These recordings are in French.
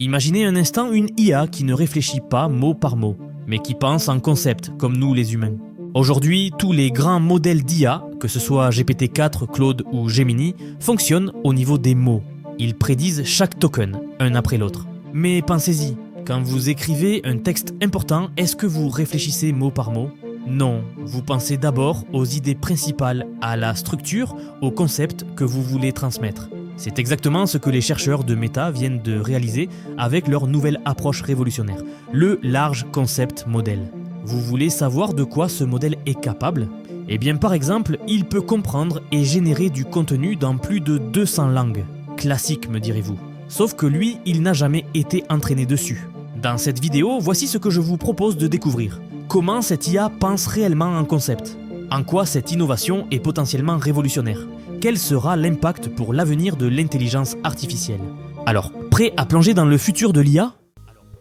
Imaginez un instant une IA qui ne réfléchit pas mot par mot, mais qui pense en concept, comme nous les humains. Aujourd'hui, tous les grands modèles d'IA, que ce soit GPT-4, Claude ou Gemini, fonctionnent au niveau des mots. Ils prédisent chaque token, un après l'autre. Mais pensez-y, quand vous écrivez un texte important, est-ce que vous réfléchissez mot par mot ? Non, vous pensez d'abord aux idées principales, à la structure, au concept que vous voulez transmettre. C'est exactement ce que les chercheurs de Meta viennent de réaliser avec leur nouvelle approche révolutionnaire, le Large Concept Model. Vous voulez savoir de quoi ce modèle est capable ? Eh bien par exemple, il peut comprendre et générer du contenu dans plus de 200 langues. Classique me direz-vous. Sauf que lui, il n'a jamais été entraîné dessus. Dans cette vidéo, voici ce que je vous propose de découvrir. Comment cette IA pense réellement en concept ? En quoi cette innovation est potentiellement révolutionnaire ? Quel sera l'impact pour l'avenir de l'intelligence artificielle ? Alors, prêt à plonger dans le futur de l'IA ?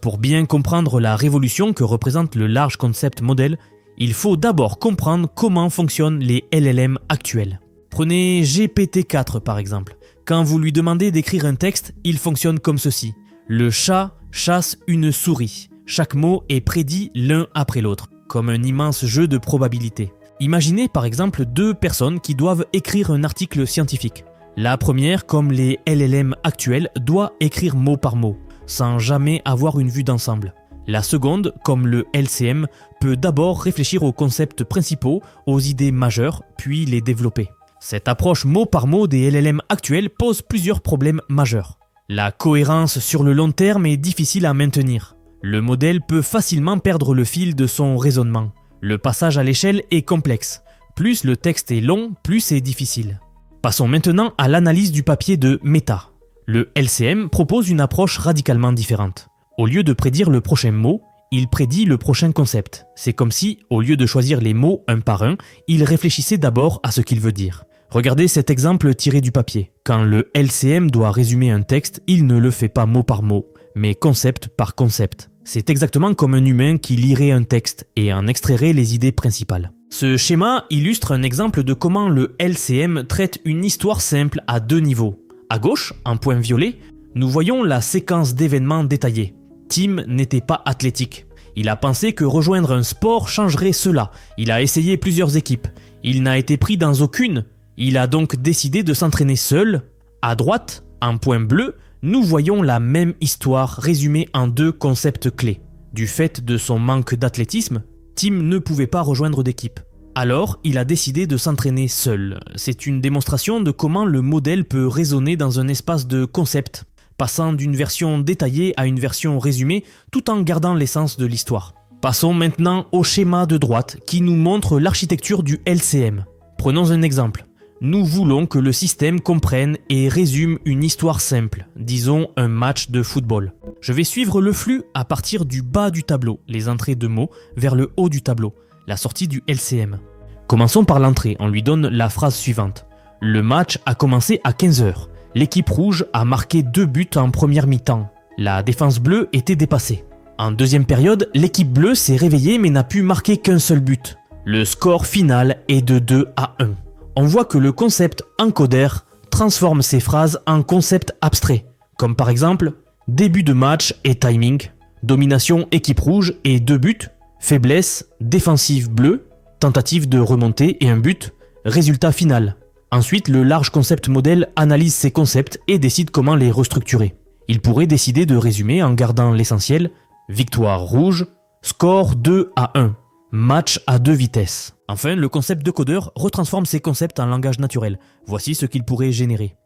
Pour bien comprendre la révolution que représente le Large Concept Model, il faut d'abord comprendre comment fonctionnent les LLM actuels. Prenez GPT-4 par exemple. Quand vous lui demandez d'écrire un texte, il fonctionne comme ceci. Le chat chasse une souris. Chaque mot est prédit l'un après l'autre, comme un immense jeu de probabilités. Imaginez par exemple deux personnes qui doivent écrire un article scientifique. La première, comme les LLM actuels, doit écrire mot par mot, sans jamais avoir une vue d'ensemble. La seconde, comme le LCM, peut d'abord réfléchir aux concepts principaux, aux idées majeures, puis les développer. Cette approche mot par mot des LLM actuels pose plusieurs problèmes majeurs. La cohérence sur le long terme est difficile à maintenir. Le modèle peut facilement perdre le fil de son raisonnement. Le passage à l'échelle est complexe. Plus le texte est long, plus c'est difficile. Passons maintenant à l'analyse du papier de Meta. Le LCM propose une approche radicalement différente. Au lieu de prédire le prochain mot, il prédit le prochain concept. C'est comme si, au lieu de choisir les mots un par un, il réfléchissait d'abord à ce qu'il veut dire. Regardez cet exemple tiré du papier. Quand le LCM doit résumer un texte, il ne le fait pas mot par mot, mais concept par concept. C'est exactement comme un humain qui lirait un texte et en extrairait les idées principales. Ce schéma illustre un exemple de comment le LCM traite une histoire simple à deux niveaux. À gauche, en point violet, nous voyons la séquence d'événements détaillée. Tim n'était pas athlétique. Il a pensé que rejoindre un sport changerait cela. Il a essayé plusieurs équipes. Il n'a été pris dans aucune. Il a donc décidé de s'entraîner seul. À droite, en point bleu, nous voyons la même histoire résumée en deux concepts clés. Du fait de son manque d'athlétisme, Tim ne pouvait pas rejoindre d'équipe. Alors, il a décidé de s'entraîner seul. C'est une démonstration de comment le modèle peut raisonner dans un espace de concepts, passant d'une version détaillée à une version résumée, tout en gardant l'essence de l'histoire. Passons maintenant au schéma de droite qui nous montre l'architecture du LCM. Prenons un exemple. Nous voulons que le système comprenne et résume une histoire simple, disons un match de football. Je vais suivre le flux à partir du bas du tableau, les entrées de mots, vers le haut du tableau, la sortie du LCM. Commençons par l'entrée, on lui donne la phrase suivante. Le match a commencé à 15h. L'équipe rouge a marqué 2 buts en première mi-temps. La défense bleue était dépassée. En deuxième période, l'équipe bleue s'est réveillée mais n'a pu marquer qu'un seul but. Le score final est de 2-1. On voit que le concept encodeur transforme ces phrases en concepts abstraits, comme par exemple début de match et timing, domination équipe rouge et 2 buts, faiblesse défensive bleue, tentative de remontée et un but, résultat final. Ensuite, le Large Concept Model analyse ces concepts et décide comment les restructurer. Il pourrait décider de résumer en gardant l'essentiel, victoire rouge, score 2-1, match à 2 vitesses. Enfin, le concept de codeur retransforme ces concepts en langage naturel. Voici ce qu'il pourrait générer.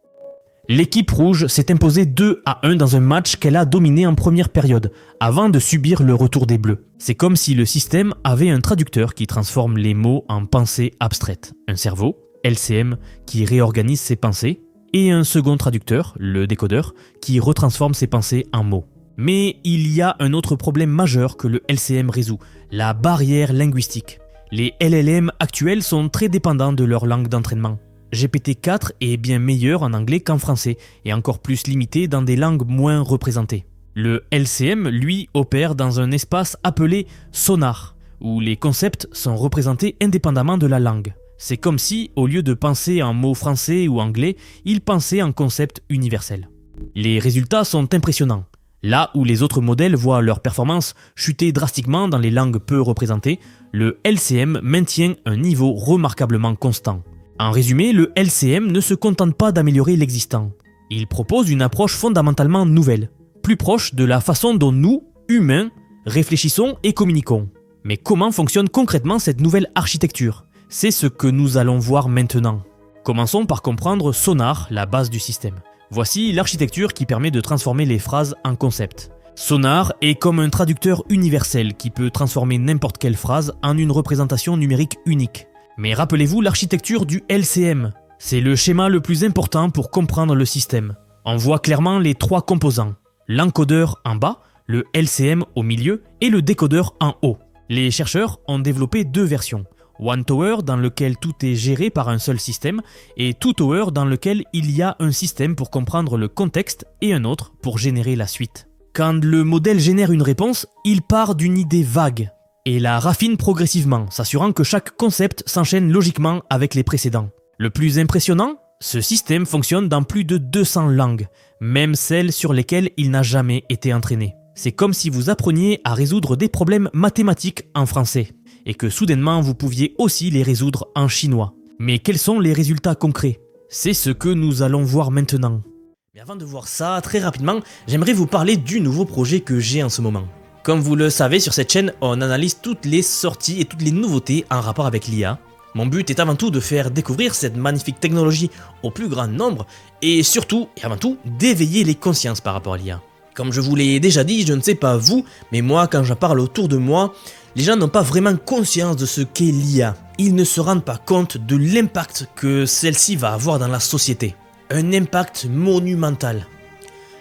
L'équipe rouge s'est imposée 2-1 dans un match qu'elle a dominé en première période, avant de subir le retour des bleus. C'est comme si le système avait un traducteur qui transforme les mots en pensées abstraites. Un cerveau, LCM, qui réorganise ses pensées, et un second traducteur, le décodeur, qui retransforme ses pensées en mots. Mais il y a un autre problème majeur que le LCM résout, la barrière linguistique. Les LLM actuels sont très dépendants de leur langue d'entraînement. GPT-4 est bien meilleur en anglais qu'en français et encore plus limité dans des langues moins représentées. Le LCM, lui, opère dans un espace appelé sonar, où les concepts sont représentés indépendamment de la langue. C'est comme si, au lieu de penser en mots français ou anglais, il pensait en concepts universels. Les résultats sont impressionnants. Là où les autres modèles voient leur performance chuter drastiquement dans les langues peu représentées, le LCM maintient un niveau remarquablement constant. En résumé, le LCM ne se contente pas d'améliorer l'existant. Il propose une approche fondamentalement nouvelle, plus proche de la façon dont nous, humains, réfléchissons et communiquons. Mais comment fonctionne concrètement cette nouvelle architecture? C'est ce que nous allons voir maintenant. Commençons par comprendre Sonar, la base du système. Voici l'architecture qui permet de transformer les phrases en concepts. Sonar est comme un traducteur universel qui peut transformer n'importe quelle phrase en une représentation numérique unique. Mais rappelez-vous l'architecture du LCM. C'est le schéma le plus important pour comprendre le système. On voit clairement les trois composants. L'encodeur en bas, le LCM au milieu et le décodeur en haut. Les chercheurs ont développé deux versions. One Tower dans lequel tout est géré par un seul système et Two Tower dans lequel il y a un système pour comprendre le contexte et un autre pour générer la suite. Quand le modèle génère une réponse, il part d'une idée vague et la raffine progressivement, s'assurant que chaque concept s'enchaîne logiquement avec les précédents. Le plus impressionnant, ce système fonctionne dans plus de 200 langues, même celles sur lesquelles il n'a jamais été entraîné. C'est comme si vous appreniez à résoudre des problèmes mathématiques en français, et que soudainement vous pouviez aussi les résoudre en chinois. Mais quels sont les résultats concrets? C'est ce que nous allons voir maintenant. Mais avant de voir ça, très rapidement, j'aimerais vous parler du nouveau projet que j'ai en ce moment. Comme vous le savez, sur cette chaîne, on analyse toutes les sorties et toutes les nouveautés en rapport avec l'IA. Mon but est avant tout de faire découvrir cette magnifique technologie au plus grand nombre et surtout, et avant tout, d'éveiller les consciences par rapport à l'IA. Comme je vous l'ai déjà dit, je ne sais pas vous, mais moi quand j'en parle autour de moi, les gens n'ont pas vraiment conscience de ce qu'est l'IA. Ils ne se rendent pas compte de l'impact que celle-ci va avoir dans la société. Un impact monumental.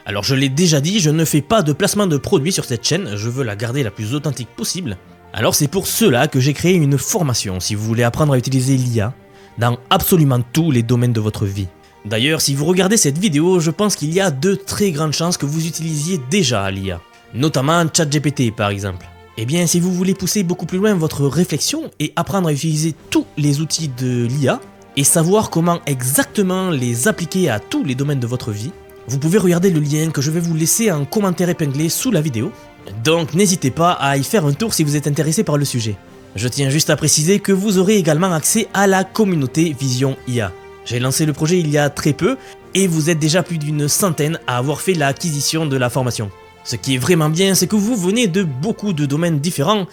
Alors je l'ai déjà dit, je ne fais pas de placement de produits sur cette chaîne, je veux la garder la plus authentique possible. Alors c'est pour cela que j'ai créé une formation si vous voulez apprendre à utiliser l'IA dans absolument tous les domaines de votre vie. D'ailleurs, si vous regardez cette vidéo, je pense qu'il y a de très grandes chances que vous utilisiez déjà l'IA, notamment ChatGPT par exemple. Eh bien, si vous voulez pousser beaucoup plus loin votre réflexion et apprendre à utiliser tous les outils de l'IA et savoir comment exactement les appliquer à tous les domaines de votre vie, vous pouvez regarder le lien que je vais vous laisser en commentaire épinglé sous la vidéo. Donc n'hésitez pas à y faire un tour si vous êtes intéressé par le sujet. Je tiens juste à préciser que vous aurez également accès à la communauté Vision IA. J'ai lancé le projet il y a très peu et vous êtes déjà plus d'une centaine à avoir fait l'acquisition de la formation. Ce qui est vraiment bien, c'est que vous venez de beaucoup de domaines différents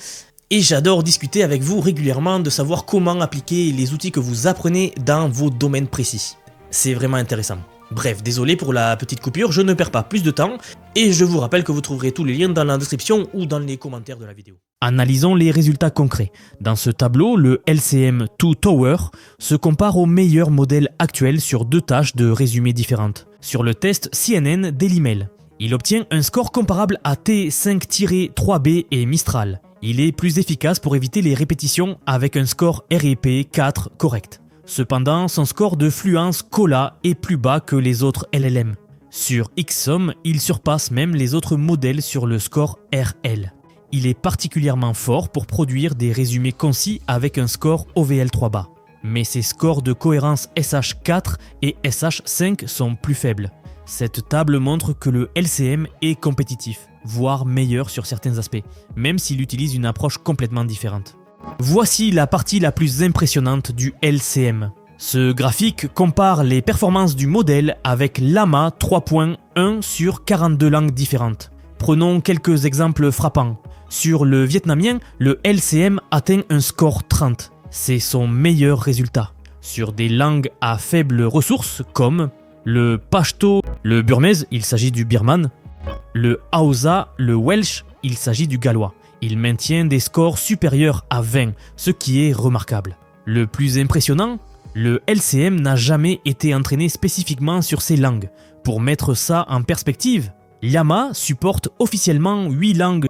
et j'adore discuter avec vous régulièrement de savoir comment appliquer les outils que vous apprenez dans vos domaines précis. C'est vraiment intéressant. Bref, désolé pour la petite coupure, je ne perds pas plus de temps et je vous rappelle que vous trouverez tous les liens dans la description ou dans les commentaires de la vidéo. Analysons les résultats concrets. Dans ce tableau, le LCM 2 Tower se compare aux meilleurs modèles actuels sur deux tâches de résumé différentes. Sur le test CNN Dailymail, il obtient un score comparable à T5-3B et Mistral. Il est plus efficace pour éviter les répétitions avec un score REP 4 correct. Cependant, son score de fluence Cola est plus bas que les autres LLM. Sur XSOM, il surpasse même les autres modèles sur le score RL. Il est particulièrement fort pour produire des résumés concis avec un score OVL3 bas. Mais ses scores de cohérence SH4 et SH5 sont plus faibles. Cette table montre que le LCM est compétitif, voire meilleur sur certains aspects, même s'il utilise une approche complètement différente. Voici la partie la plus impressionnante du LCM. Ce graphique compare les performances du modèle avec Llama 3.1 sur 42 langues différentes. Prenons quelques exemples frappants. Sur le vietnamien, le LCM atteint un score 30. C'est son meilleur résultat. Sur des langues à faibles ressources comme le pashto, le burmese, il s'agit du birman, le hausa, le welsh, il s'agit du gallois. Il maintient des scores supérieurs à 20, ce qui est remarquable. Le plus impressionnant, le LCM n'a jamais été entraîné spécifiquement sur ces langues. Pour mettre ça en perspective, Llama supporte officiellement 8 langues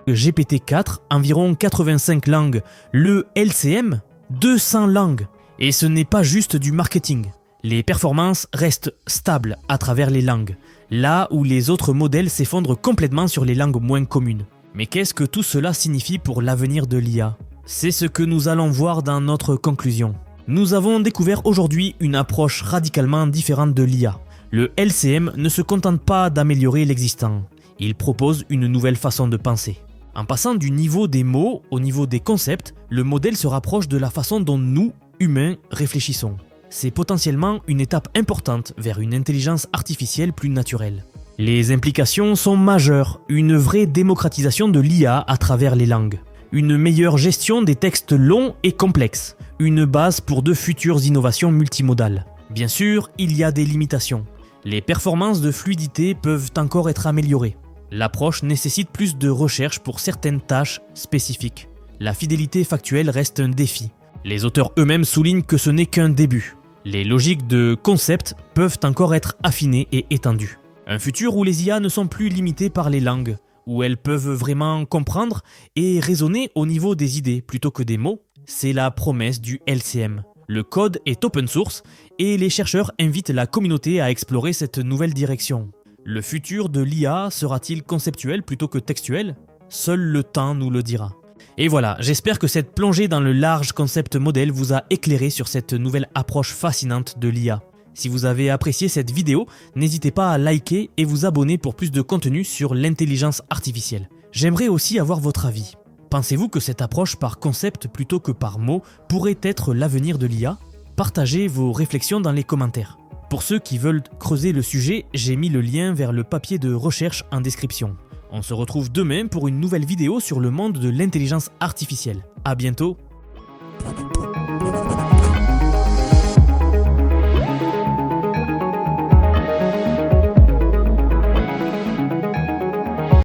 GPT-4, environ 85 langues. Le LCM, 200 langues. Et ce n'est pas juste du marketing. Les performances restent stables à travers les langues, là où les autres modèles s'effondrent complètement sur les langues moins communes. Mais qu'est-ce que tout cela signifie pour l'avenir de l'IA? C'est ce que nous allons voir dans notre conclusion. Nous avons découvert aujourd'hui une approche radicalement différente de l'IA. Le LCM ne se contente pas d'améliorer l'existant. Il propose une nouvelle façon de penser. En passant du niveau des mots au niveau des concepts, le modèle se rapproche de la façon dont nous, humains, réfléchissons. C'est potentiellement une étape importante vers une intelligence artificielle plus naturelle. Les implications sont majeures, une vraie démocratisation de l'IA à travers les langues, une meilleure gestion des textes longs et complexes, une base pour de futures innovations multimodales. Bien sûr, il y a des limitations. Les performances de fluidité peuvent encore être améliorées. L'approche nécessite plus de recherche pour certaines tâches spécifiques. La fidélité factuelle reste un défi. Les auteurs eux-mêmes soulignent que ce n'est qu'un début. Les logiques de concept peuvent encore être affinées et étendues. Un futur où les IA ne sont plus limitées par les langues, où elles peuvent vraiment comprendre et raisonner au niveau des idées plutôt que des mots, c'est la promesse du LCM. Le code est open source et les chercheurs invitent la communauté à explorer cette nouvelle direction. Le futur de l'IA sera-t-il conceptuel plutôt que textuel ? Seul le temps nous le dira. Et voilà, j'espère que cette plongée dans le large concept modèle vous a éclairé sur cette nouvelle approche fascinante de l'IA. Si vous avez apprécié cette vidéo, n'hésitez pas à liker et vous abonner pour plus de contenu sur l'intelligence artificielle. J'aimerais aussi avoir votre avis. Pensez-vous que cette approche par concept plutôt que par mots pourrait être l'avenir de l'IA ? Partagez vos réflexions dans les commentaires. Pour ceux qui veulent creuser le sujet, j'ai mis le lien vers le papier de recherche en description. On se retrouve demain pour une nouvelle vidéo sur le monde de l'intelligence artificielle. À bientôt.